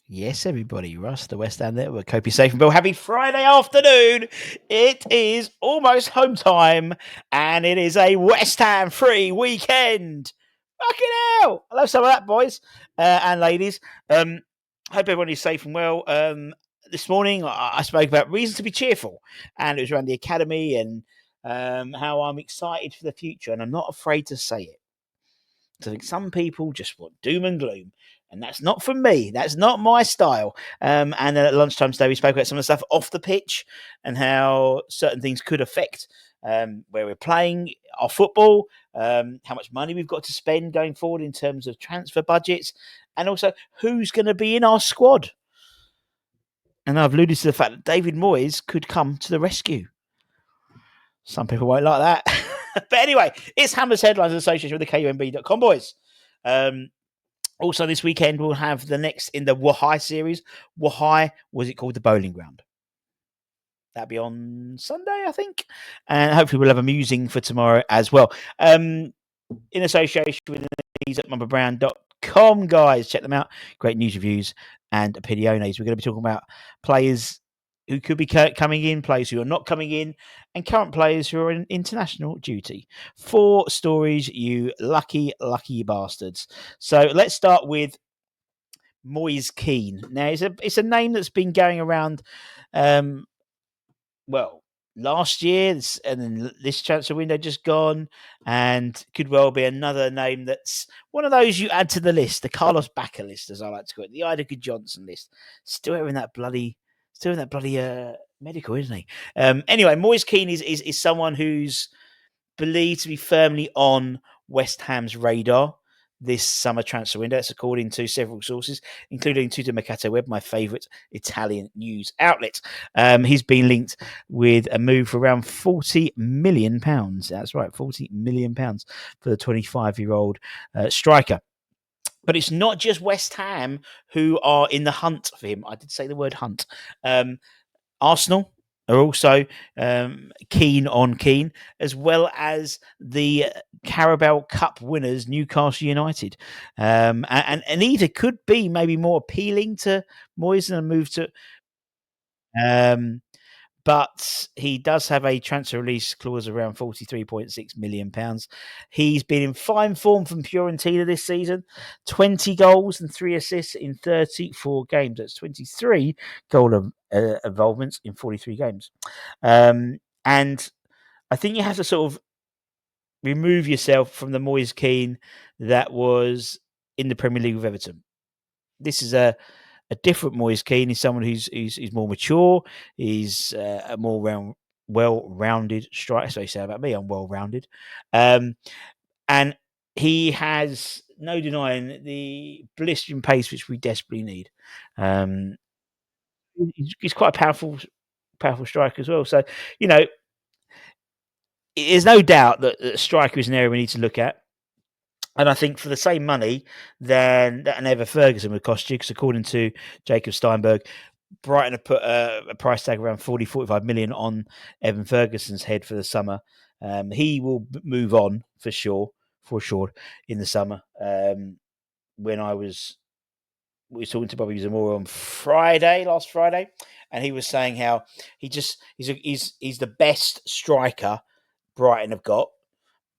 Yes, everybody. Russ, the West Ham Network. Hope you're safe and well. Happy Friday afternoon. It is almost home time, and it is a West Ham free weekend. Fucking hell. I love some of that, boys and ladies. Hope everyone is safe and well. This morning, I spoke about reasons to be cheerful, and it was around the academy and how I'm excited for the future, and I'm not afraid to say it. I think some people just want doom and gloom, and that's not from me. That's not my style. And then at lunchtime today, we spoke about some of the stuff off the pitch and how certain things could affect where we're playing our football, how much money we've got to spend going forward in terms of transfer budgets, and also who's going to be in our squad. And I've alluded to the fact that David Moyes could come to the rescue. Some people won't like that. But anyway, it's Hammer's Headlines in association with the KUMB.com, boys. Also, this weekend, we'll have the next in the Wahai series. Wahai, was it called the Bowling Ground? That'll be on Sunday, I think. And hopefully we'll have a musing for tomorrow as well. In association with these at mumblebrown.com, guys. Check them out. Great news reviews and opiniones. We're going to be talking about players who could be coming in, players who are not coming in, and current players who are in international duty. 4 stories, you lucky, lucky bastards. So let's start with Moise Kean. Now, it's a name that's been going around, last year, and then this transfer window just gone, and could well be another name that's one of those you add to the list, the Carlos Bacca list, as I like to call it, the Ida Johnson list. Still in that bloody medical, isn't he? Anyway, Moise Kean is someone who's believed to be firmly on West Ham's radar this summer transfer window. That's according to several sources, including Tuttomercato.web, my favourite Italian news outlet. He's been linked with a move for around £40 million. That's right, £40 million for the 25-year-old striker. But it's not just West Ham who are in the hunt for him. I did say the word hunt. Arsenal are also keen on Kean, as well as the Carabao Cup winners, Newcastle United. And either could be maybe more appealing to Moyes than a move to... but he does have a transfer release clause around £43.6 million. He's been in fine form from Fiorentina this season. 20 goals and 3 assists in 34 games. That's 23 goal involvements in 43 games. And I think you have to sort of remove yourself from the Moise Kean that was in the Premier League with Everton. This is a different Moise Kean. He's someone who's more mature. He's a more well-rounded striker. So you say about me, I'm well-rounded. And he has no denying the blistering pace which we desperately need. He's quite a powerful striker as well. So, there's no doubt that a striker is an area we need to look at. And I think for the same money than that an Ever Ferguson would cost you, because according to Jacob Steinberg, Brighton have put a price tag around 45 million on Evan Ferguson's head for the summer. He will move on for sure in the summer. When we were talking to Bobby Zamora on last Friday, and he was saying how he's the best striker Brighton have got,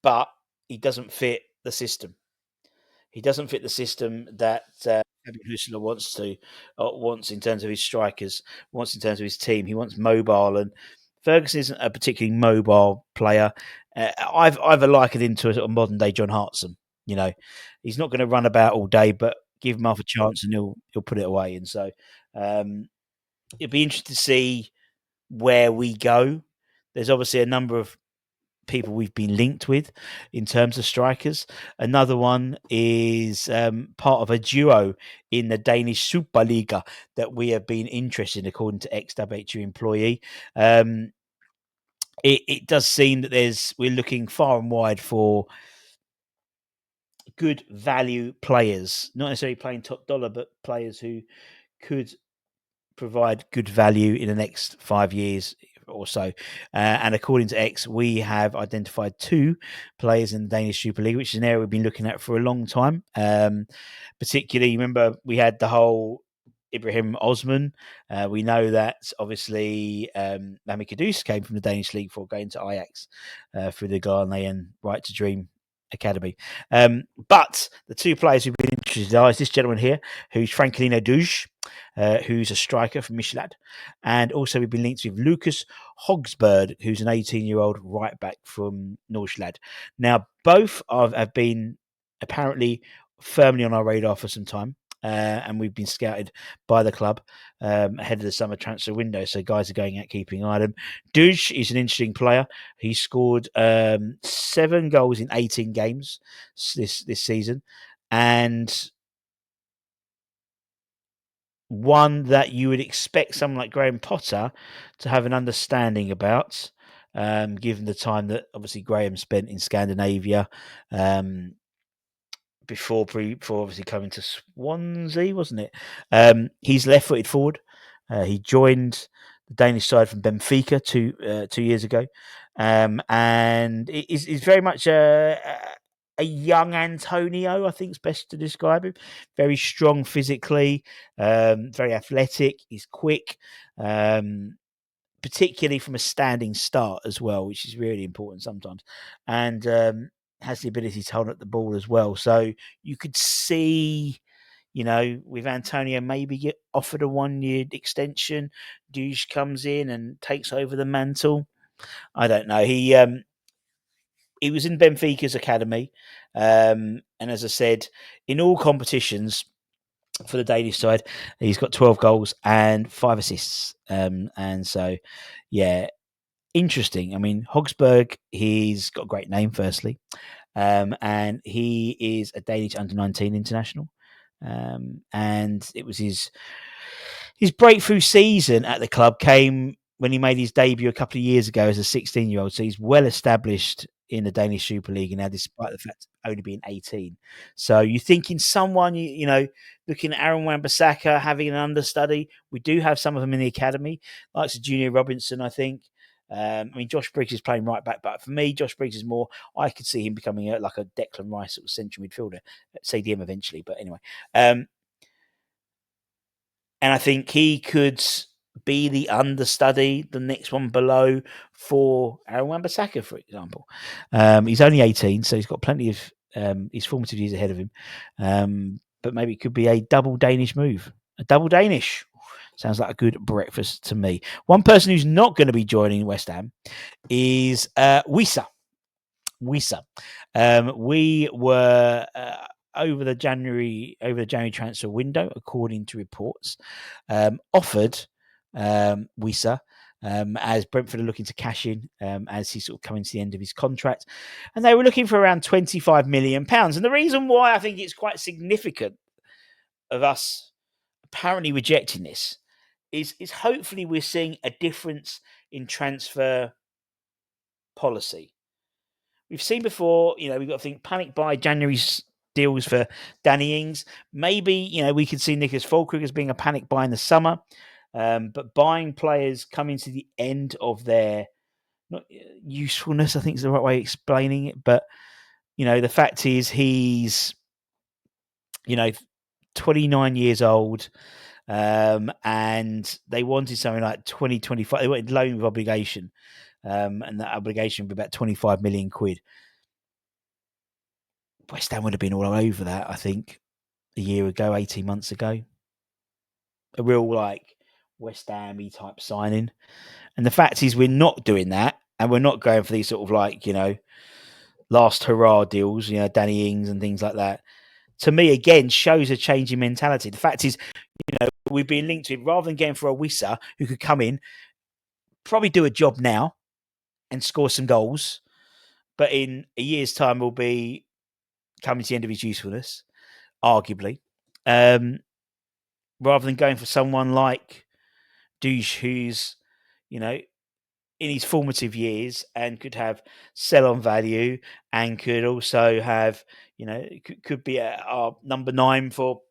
but he doesn't fit the system. He doesn't fit the system that Hussler wants in terms of his strikers, wants in terms of his team. He wants mobile, and Ferguson isn't a particularly mobile player. I've likened him to a sort of modern day John Hartson. He's not going to run about all day, but give him half a chance and he'll put it away. And so it'd be interesting to see where we go. There's obviously a number of people we've been linked with in terms of strikers. Another one is part of a duo in the Danish Superliga that we have been interested in, according to ex-WHU employee. It does seem that we're looking far and wide for good value players, not necessarily playing top dollar, but players who could provide good value in the next 5 years or so. And according to X, we have identified 2 players in the Danish Super League, which is an area we've been looking at for a long time. Particularly, remember, we had the whole Ibrahim Osman. We know that obviously Mami Kudus came from the Danish league before going to Ajax through the Ghanaian Right to Dream Academy. But the two players who've been interested are this gentleman here, who's Franklino Duge, who's a striker from Michelad. And also we've been linked with Lucas Hogsberg, who's an 18-year-old right back from Norslad. Now, both have been apparently firmly on our radar for some time. And we've been scouted by the club ahead of the summer transfer window. So guys are going out keeping an eye on him. Duge is an interesting player. He scored 7 goals in 18 games this season, and one that you would expect someone like Graham Potter to have an understanding about, given the time that obviously Graham spent in Scandinavia. Before obviously coming to Swansea, wasn't it? He's left-footed forward. He joined the Danish side from Benfica 2 years ago, and is very much a young Antonio, I think is best to describe him. Very strong physically, very athletic. He's quick, particularly from a standing start as well, which is really important sometimes. And has the ability to hold up the ball as well. So you could see, with Antonio maybe get offered a 1-year extension. Duge comes in and takes over the mantle. I don't know. He was in Benfica's academy. And as I said, in all competitions for the Danish side, he's got 12 goals and 5 assists. And so, yeah, interesting. I mean, Hogsberg, he's got a great name, firstly. And he is a Danish under-19 international. And it was his breakthrough season at the club came when he made his debut a couple of years ago as a 16-year-old. So he's well established in the Danish Superliga now, despite the fact of only being 18. So you're thinking someone, looking at Aaron Wan-Bissaka, having an understudy. We do have some of them in the academy, like Junior Robinson, I think. Josh Briggs is playing right back, but for me, Josh Briggs is more. I could see him becoming like a Declan Rice sort of central midfielder at CDM eventually. But anyway, and I think he could be the understudy, the next one below for Aaron Wan-Bissaka, for example. He's only 18, so he's got plenty of his formative years ahead of him. But maybe it could be a double Danish move. A double Danish. Sounds like a good breakfast to me. One person who's not going to be joining West Ham is Wissa. We were over the January transfer window, according to reports, offered Wissa as Brentford are looking to cash in as he's sort of coming to the end of his contract, and they were looking for around £25 million. And the reason why I think it's quite significant of us apparently rejecting this is hopefully we're seeing a difference in transfer policy. We've seen before, we've got to think panic buy January's deals for Danny Ings. Maybe, we could see Nicholas Füllkrug as being a panic buy in the summer. But buying players coming to the end of their not usefulness, I think is the right way of explaining it. But, the fact is he's, 29 years old. And they wanted something like 2025. They wanted loan with obligation. And that obligation would be about 25 million quid. West Ham would have been all over that, I think, a year ago, 18 months ago. A real, West Ham-y type signing. And the fact is we're not doing that, and we're not going for these sort of last hurrah deals, Danny Ings and things like that. To me, again, shows a change in mentality. The fact is, we've been linked to it, rather than going for a Wissa who could come in, probably do a job now and score some goals, but in a year's time will be coming to the end of his usefulness, arguably, rather than going for someone like Duge, who's, in his formative years and could have sell-on value and could also have, could be our number 9 for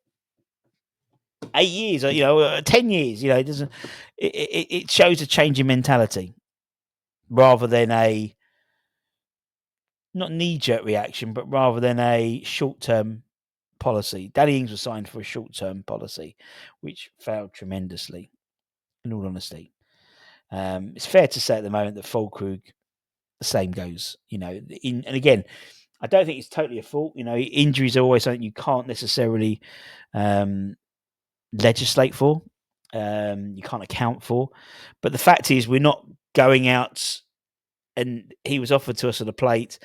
8 years, or 10 years. It doesn't. It shows a change in mentality rather than a not knee-jerk reaction, but rather than a short-term policy. Danny Ings was signed for a short-term policy, which failed tremendously, in all honesty. It's fair to say at the moment that Fulkrug, the same goes. And again, I don't think it's totally a fault. Injuries are always something you can't necessarily legislate for. You can't account for. But the fact is, we're not going out, and he was offered to us on a plate.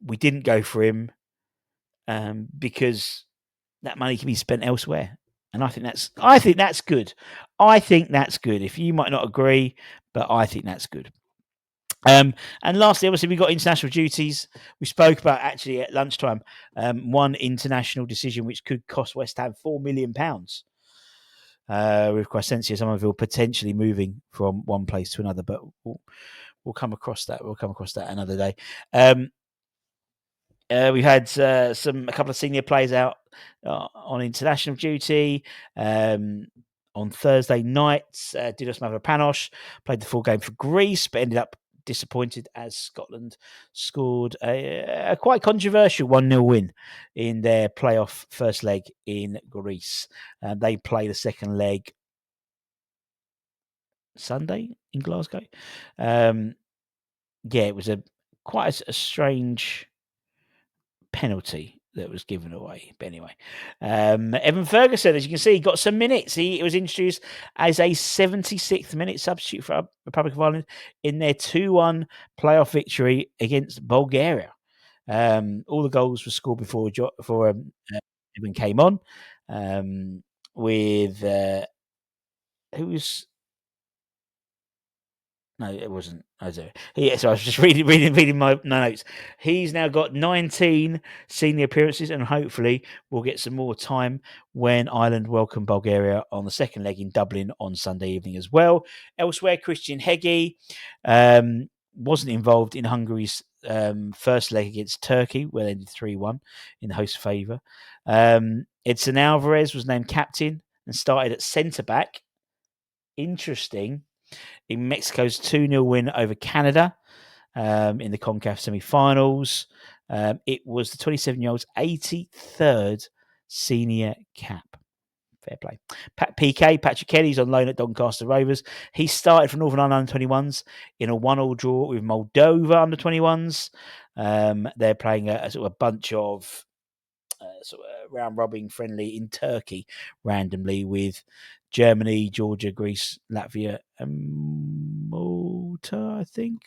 We didn't go for him because that money can be spent elsewhere. And I think that's good. I think that's good. If you might not agree, but I think that's good. And lastly, obviously, we got international duties. We spoke about actually at lunchtime one international decision which could cost West Ham £4 million. With Crescentia Somerville potentially moving from one place to another, but we'll come across that. We'll come across that another day. We had a couple of senior players out on international duty. On Thursday night, Didos Mavropanos played the full game for Greece, but ended up disappointed as Scotland scored a quite controversial 1-0 win in their playoff first leg in Greece. They play the second leg Sunday in Glasgow. It was quite a strange penalty that was given away. But anyway, Evan Ferguson, as you can see, got some minutes. He was introduced as a 76th minute substitute for Republic of Ireland in their 2-1 playoff victory against Bulgaria. All the goals were scored before Evan came on. With who was. No, it wasn't. So I was just reading my notes. He's now got 19 senior appearances, and hopefully we'll get some more time when Ireland welcome Bulgaria on the second leg in Dublin on Sunday evening as well. Elsewhere, Christian Heggie wasn't involved in Hungary's first leg against Turkey, where they ended 3-1 in the host favour. Edson Alvarez was named captain and started at centre-back. Interesting. In Mexico's 2-0 win over Canada in the CONCACAF semi-finals. It was the 27-year-old's 83rd senior cap. Fair play. Patrick Kelly's on loan at Doncaster Rovers. He started for Northern Ireland under-21s in a 1-1 draw with Moldova under-21s. They're playing a sort of a bunch of round-robin friendly in Turkey randomly with Germany, Georgia, Greece, Latvia, and Malta, I think.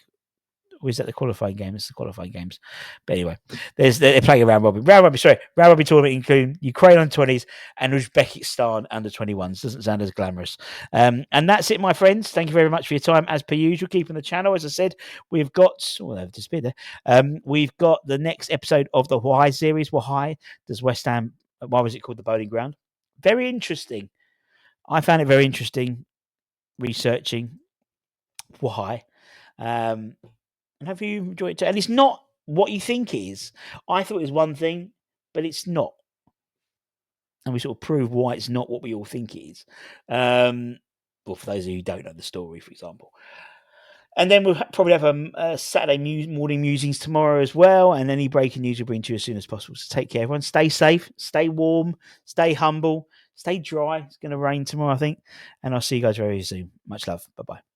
Or is that the qualifying game? It's the qualifying games. But anyway, they're playing a round robin tournament, including Ukraine under-20s and Uzbekistan under-21s. Doesn't sound as glamorous. And that's it, my friends. Thank you very much for your time, as per usual. Keeping the channel, as I said, we've got. They've disappeared there. We've got the next episode of the Why series. Why does West Ham? Why was it called the Bowling Ground? Very interesting. I found it very interesting researching why. And have you enjoyed it too? And it's not what you think it is. I thought it was one thing, but it's not. And we sort of prove why it's not what we all think it is. Well, for those of you who don't know the story, for example. And then we'll probably have a Saturday morning musings tomorrow as well. And any breaking news we'll bring to you as soon as possible. So take care, everyone. Stay safe, stay warm, stay humble, stay dry. It's going to rain tomorrow, I think. And I'll see you guys very soon. Much love. Bye-bye.